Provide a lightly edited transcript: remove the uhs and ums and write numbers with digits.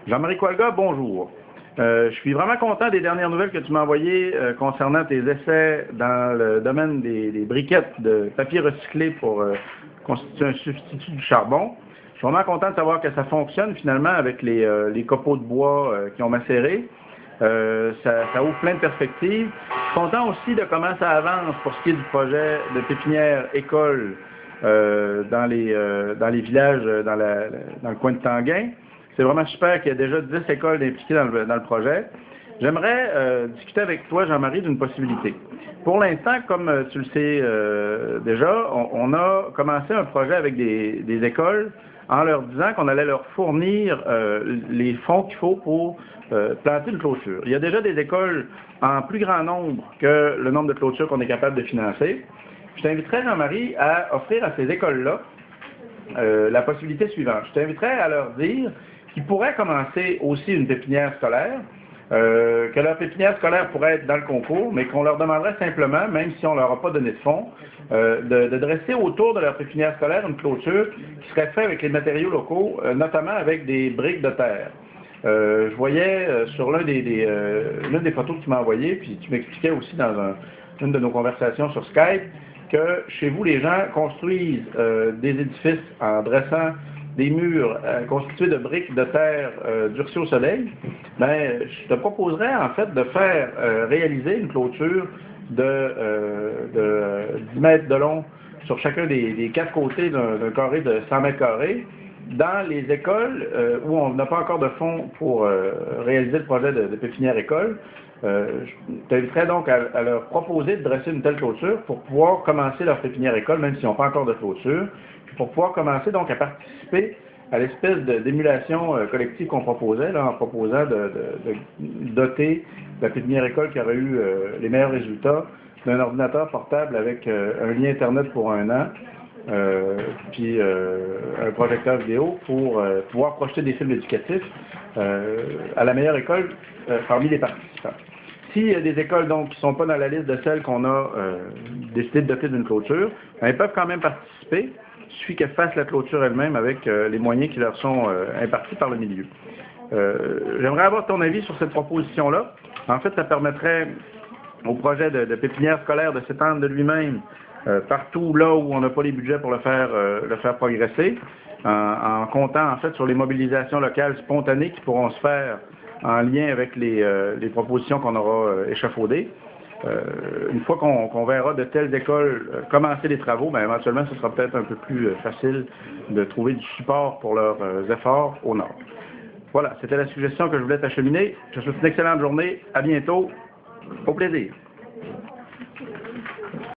Jean-Marie Coalga, bonjour. Je suis vraiment content des dernières nouvelles que tu m'as envoyées concernant tes essais dans le domaine des briquettes de papier recyclé pour constituer un substitut du charbon. Je suis vraiment content de savoir que ça fonctionne finalement avec les copeaux de bois qui ont macéré. Ça ouvre plein de perspectives. Je suis content aussi de comment ça avance pour ce qui est du projet de pépinière école dans les villages dans le coin de Tanguay. C'est vraiment super qu'il y ait déjà 10 écoles impliquées dans le projet. J'aimerais discuter avec toi, Jean-Marie, d'une possibilité. Pour l'instant, comme tu le sais déjà, on a commencé un projet avec des écoles en leur disant qu'on allait leur fournir les fonds qu'il faut pour planter une clôture. Il y a déjà des écoles en plus grand nombre que le nombre de clôtures qu'on est capable de financer. Je t'inviterais, Jean-Marie, à offrir à ces écoles-là la possibilité suivante. Je t'inviterais à leur dire qu'ils pourraient commencer aussi une pépinière scolaire, que leur pépinière scolaire pourrait être dans le concours, mais qu'on leur demanderait simplement, même si on ne leur a pas donné de fonds, de dresser autour de leur pépinière scolaire une clôture qui serait faite avec les matériaux locaux, notamment avec des briques de terre. Je voyais sur l'une des photos que tu m'as envoyées, puis tu m'expliquais aussi dans une de nos conversations sur Skype, que chez vous, les gens construisent des édifices en dressant des murs constitués de briques de terre durcies au soleil. Ben, je te proposerais en fait de faire réaliser une clôture de 10 mètres de long sur chacun des 4 côtés d'un carré de 100 mètres carrés dans les écoles où on n'a pas encore de fonds pour réaliser le projet de pépinière école. Je t'inviterais donc à leur proposer de dresser une telle clôture pour pouvoir commencer leur pépinière école, même s'ils n'ont pas encore de clôture, pour pouvoir commencer donc à participer à l'espèce d'émulation collective qu'on proposait, là, en proposant de doter la pépinière école qui aurait eu les meilleurs résultats d'un ordinateur portable avec un lien Internet pour 1 an, puis un projecteur vidéo pour pouvoir projeter des films éducatifs à la meilleure école parmi les participants. S'il y a des écoles donc qui ne sont pas dans la liste de celles qu'on a décidé de doter d'une clôture, elles peuvent quand même participer. Il suffit qu'elles fassent la clôture elles-mêmes avec les moyens qui leur sont impartis par le milieu. J'aimerais avoir ton avis sur cette proposition-là. En fait, ça permettrait au projet de pépinière scolaire de s'étendre de lui-même partout là où on n'a pas les budgets pour le faire progresser, en comptant en fait sur les mobilisations locales spontanées qui pourront se faire en lien avec les propositions qu'on aura échafaudées. Une fois qu'on verra de telles écoles commencer les travaux, ben, éventuellement, ce sera peut-être un peu plus facile de trouver du support pour leurs efforts au Nord. Voilà, c'était la suggestion que je voulais t'acheminer. Je te souhaite une excellente journée. À bientôt. Au plaisir.